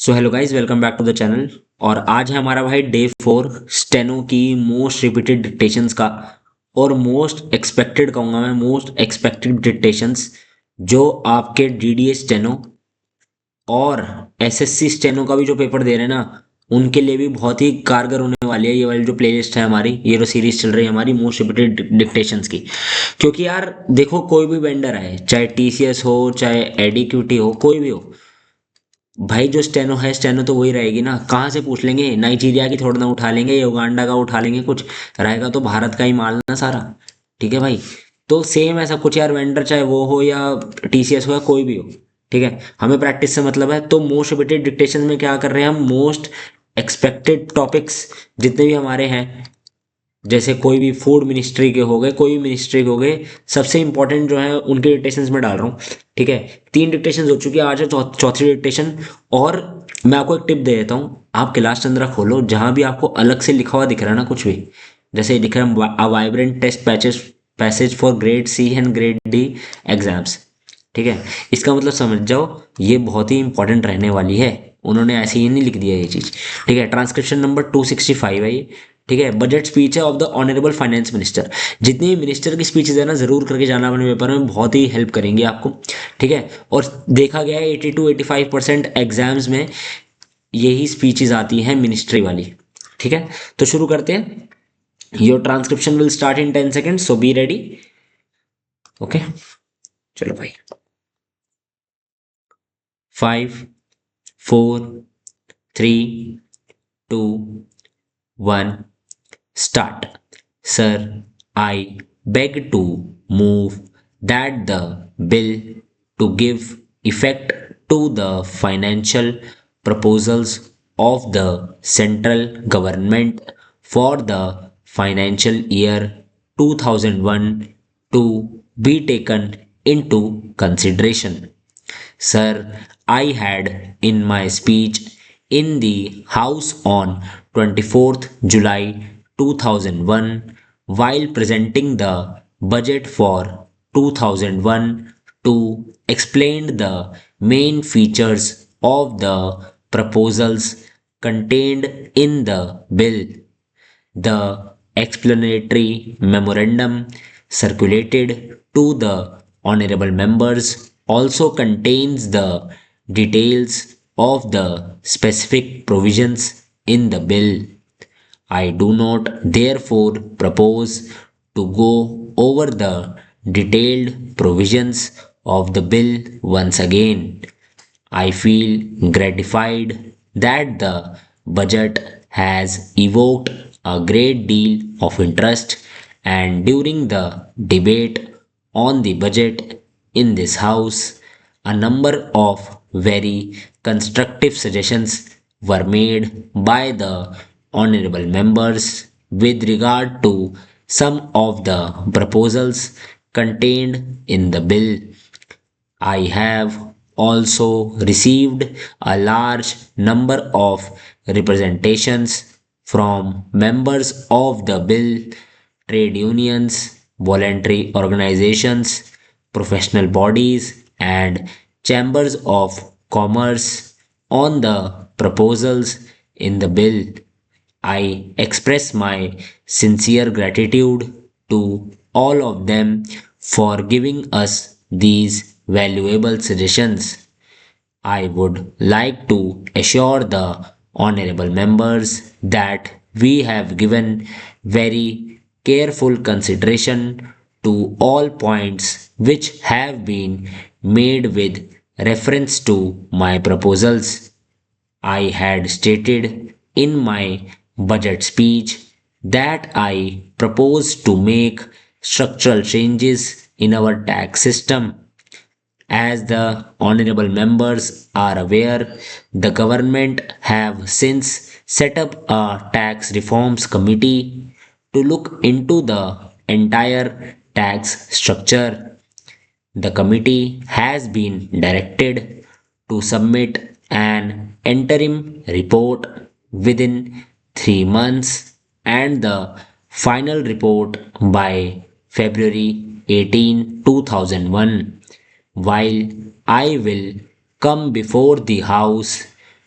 So hello guys, welcome back to the channel. और आज है हमारा भाई डे 4 स्टेनो की मोस्ट रिपीटेड डिक्टेशंस का और मोस्ट एक्सपेक्टेड कहूँगा मैं, मोस्ट एक्सपेक्टेड डिक्टेशंस जो आपके डीडीए स्टेनो और एसएससी स्टेनो का भी जो पेपर दे रहे हैं ना, उनके लिए भी बहुत ही कारगर होने वाली है ये वाली जो प्लेलिस्ट है हमारी, ये जो सीरीज चल रही है हमारी मोस्ट रिपीटेड डिक्टेशंस की। क्योंकि यार देखो, कोई भी वेंडर आए, चाहे टीसीएस हो चाहे एडिक्यूटी हो, कोई भी हो भाई, जो स्टेनो है स्टेनो तो वही रहेगी ना। कहाँ से पूछ लेंगे? नाइजीरिया की थोड़ा ना उठा लेंगे या उगांडा का उठा लेंगे, कुछ रहेगा तो भारत का ही माल ना सारा। ठीक है भाई, तो सेम ऐसा कुछ यार, वेंडर चाहे वो हो या टीसीएस हो या कोई भी हो, ठीक है, हमें प्रैक्टिस से मतलब है। तो मोस्ट रिपीटेड डिक्टेशन में क्या कर रहे हैं हम, मोस्ट एक्सपेक्टेड टॉपिक्स जितने भी हमारे हैं, जैसे कोई भी फूड मिनिस्ट्री के हो गए, कोई भी मिनिस्ट्री के हो गए, सबसे इंपॉर्टेंट जो है उनके डिक्टेशंस में डाल रहा हूँ। ठीक है, 3 डिक्टेशन हो चुकी है, आज है चौथी डिक्टेशन। और मैं आपको एक टिप दे देता हूँ, आप क्लास चंद्रा खोलो, जहाँ भी आपको अलग से लिखा हुआ दिख रहा है ना कुछ भी, जैसे दिख रहा है a vibrant test patches passage for grade C and grade D exams, ठीक है, इसका मतलब समझ जाओ ये बहुत ही इंपॉर्टेंट रहने वाली है। उन्होंने ऐसे ही नहीं लिख दिया ये चीज़। ठीक है, ट्रांसक्रिप्शन नंबर 265 है ये। ठीक है, बजट स्पीच है of the honourable finance minister. जितनी भी मिनिस्टर की स्पीचेज है ना, जरूर करके जाना अपने पेपर में, बहुत ही हेल्प करेंगी आपको। ठीक है, और देखा गया है 80 to 85% एग्जाम्स में यही स्पीचेज आती हैं मिनिस्ट्री वाली। ठीक है, तो शुरू करते हैं। Your transcription will start in 10 seconds, so be ready. Okay, चलो भाई। 5, 4, 3, 2, 1, start. Sir, I beg to move that the bill to give effect to the financial proposals of the central government for the financial year 2001 to be taken into consideration. Sir, I had in my speech in the House on 24th July 2001, while presenting the budget for 2001, to explain the main features of the proposals contained in the bill. The explanatory memorandum circulated to the honorable members also contains the details of the specific provisions in the bill. I do not therefore propose to go over the detailed provisions of the bill once again. I feel gratified that the budget has evoked a great deal of interest, and during the debate on the budget in this House, a number of very constructive suggestions were made by the honorable members with regard to some of the proposals contained in the bill. I have also received a large number of representations from members of the bill, trade unions, voluntary organizations, professional bodies, and chambers of commerce on the proposals in the bill. I express my sincere gratitude to all of them for giving us these valuable suggestions. I would like to assure the honorable members that we have given very careful consideration to all points which have been made with reference to my proposals. I had stated in my budget speech that I propose to make structural changes in our tax system. As the honorable members are aware, the government have since set up a tax reforms committee to look into the entire tax structure. The committee has been directed to submit an interim report within 3 months and the final report by February 18, 2001. While I will come before the House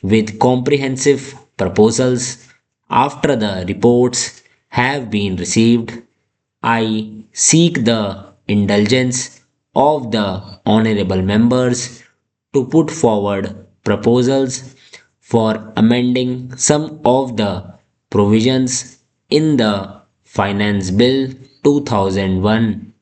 with comprehensive proposals. After the reports have been received, I seek the indulgence of the honorable members to put forward proposals for amending some of the provisions in the Finance Bill 2001,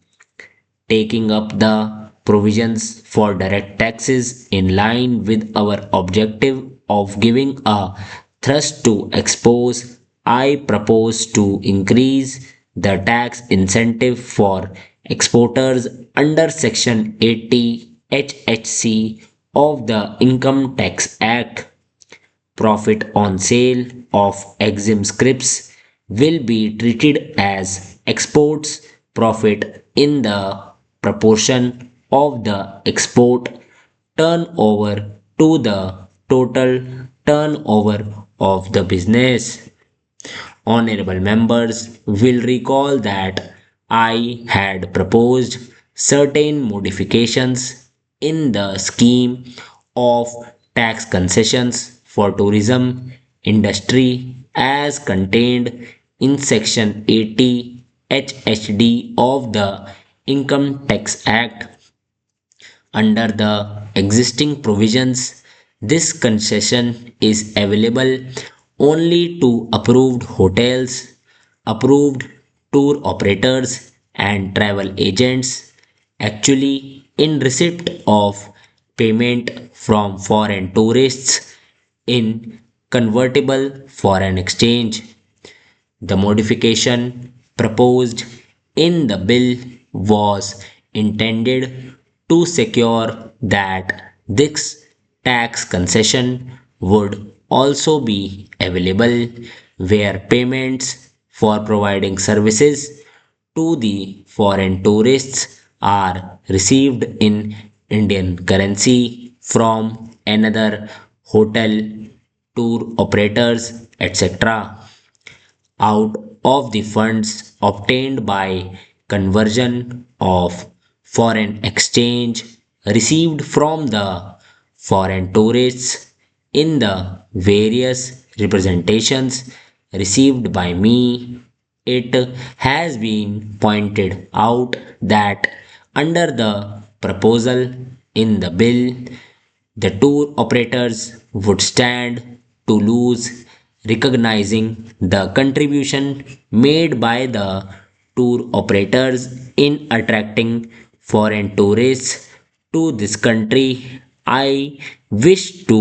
taking up the provisions for direct taxes in line with our objective of giving a thrust to expose. I propose to increase the tax incentive for exporters under Section 80 HHC of the Income Tax Act. Profit on sale of Exim scripts will be treated as exports profit in the proportion of the export turnover to the total turnover of the business. Honorable members will recall that I had proposed certain modifications in the scheme of tax concessions for tourism industry as contained in section 80 HHD of the Income Tax Act. Under the existing provisions, this concession is available only to approved hotels, approved tour operators, and travel agents actually in receipt of payment from foreign tourists in convertible foreign exchange. The modification proposed in the bill was intended to secure that this tax concession would also be available where payments for providing services to the foreign tourists are received in Indian currency from another hotel, tour operators, etc. out of the funds obtained by conversion of foreign exchange received from the foreign tourists in the various representations received by me. It has been pointed out that under the proposal in the bill, the tour operators would stand to lose, recognizing the contribution made by the tour operators in attracting foreign tourists to this country. I wish to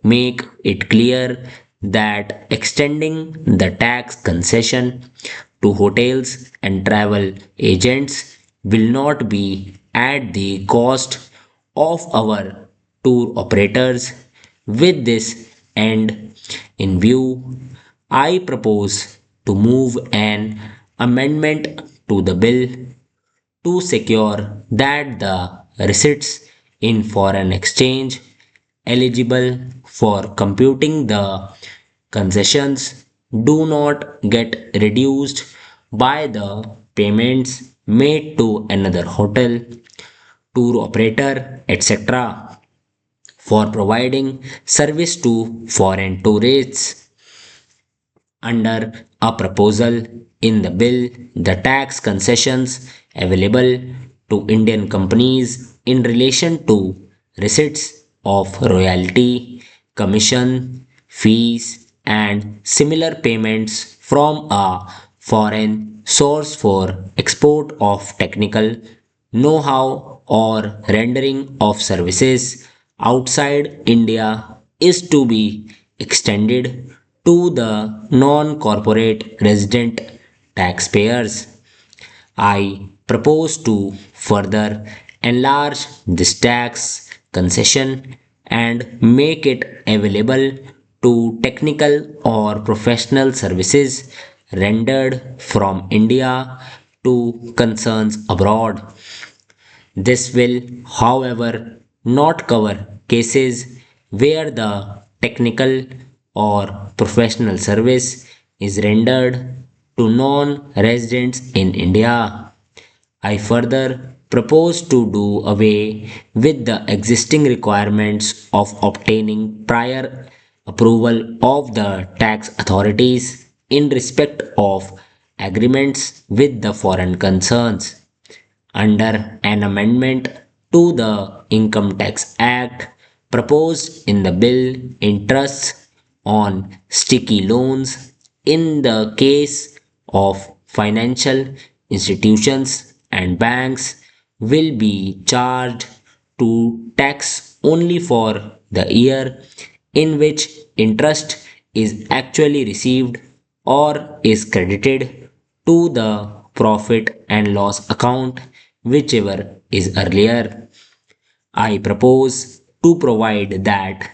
make it clear that extending the tax concession to hotels and travel agents will not be at the cost of our tour operators. With this end in view, I propose to move an amendment to the bill to secure that the receipts in foreign exchange eligible for computing the concessions do not get reduced by the payments made to another hotel, tour operator, etc. for providing service to foreign tourists. Under a proposal in the bill, the tax concessions available to Indian companies in relation to receipts of royalty, commission, fees, and similar payments from a foreign source for export of technical know how or rendering of services outside India is to be extended to the non corporate resident taxpayers. I propose to further enlarge this tax concession and make it available to technical or professional services rendered from India to concerns abroad. This will, however, not cover cases where the technical or professional service is rendered to non residents in India. I further propose to do away with the existing requirements of obtaining prior approval of the tax authorities in respect of agreements with the foreign concerns under an amendment to the Income Tax Act proposed in the bill. Interests on sticky loans in the case of financial institutions and banks will be charged to tax only for the year in which interest is actually received or is credited to the profit and loss account, whichever is earlier. I propose to provide that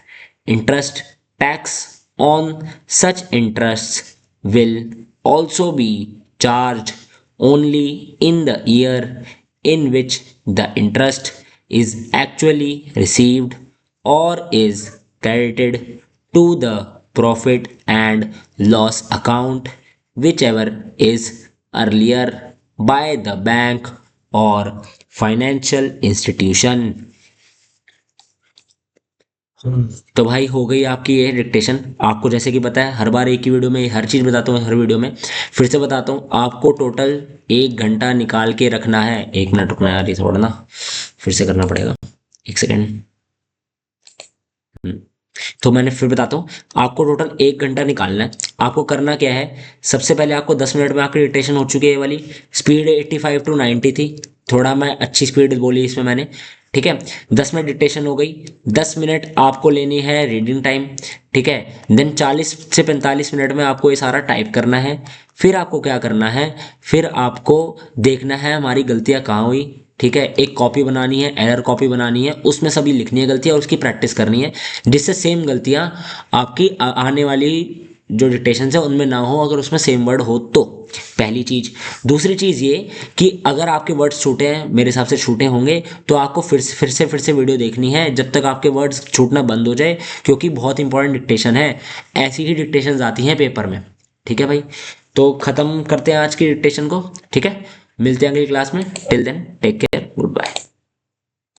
interest tax on such interests will also be charged only in the year in which the interest is actually received or is credited to the profit and loss account, whichever is earlier, by the bank or financial institution. तो भाई हो गई आपकी ये dictation. आपको जैसे कि पता है हर बार एक ही वीडियो में हर चीज़ बताता हूँ, हर वीडियो में फिर से बताता हूँ, आपको टोटल 1 घंटा निकाल के रखना है। 1 मिनट रुकना यार, ये थोड़ा ना फिर से करना पड़ेगा, 1 सेकेंड। तो मैंने फिर बताता हूँ, आपको टोटल 1 घंटा निकालना है। आपको करना क्या है, सबसे पहले आपको 10 मिनट में आपकी डिक्टेशन हो चुकी है। ये वाली स्पीड 85 to 90 थी, थोड़ा मैं अच्छी स्पीड बोली इसमें मैंने, ठीक है। 10 मिनट डिक्टेशन हो गई। 10 मिनट आपको लेनी है रीडिंग टाइम, ठीक है। देन 40 से 45 मिनट में आपको ये सारा टाइप करना है। फिर आपको क्या करना है, फिर आपको देखना है हमारी गलतियां कहाँ हुई, ठीक है। एक कॉपी बनानी है, एरर कॉपी बनानी है, उसमें सभी लिखनी है गलतियां और उसकी प्रैक्टिस करनी है, जिससे सेम गलतियां आपकी आने वाली जो डिक्टेशन है उनमें ना हो, अगर उसमें सेम वर्ड हो तो। पहली चीज। दूसरी चीज ये कि अगर आपके वर्ड्स छूटे हैं, मेरे हिसाब से छूटे होंगे, तो आपको फिर से वीडियो देखनी है जब तक आपके वर्ड्स छूटना बंद हो जाए, क्योंकि बहुत इंपॉर्टेंट डिक्टेशन है। ऐसी ही डिक्टेशन आती हैं पेपर में, ठीक है भाई। तो खत्म करते हैं आज की डिक्टेशन को, ठीक है। मिलते हैं अगली क्लास में। Till then take care.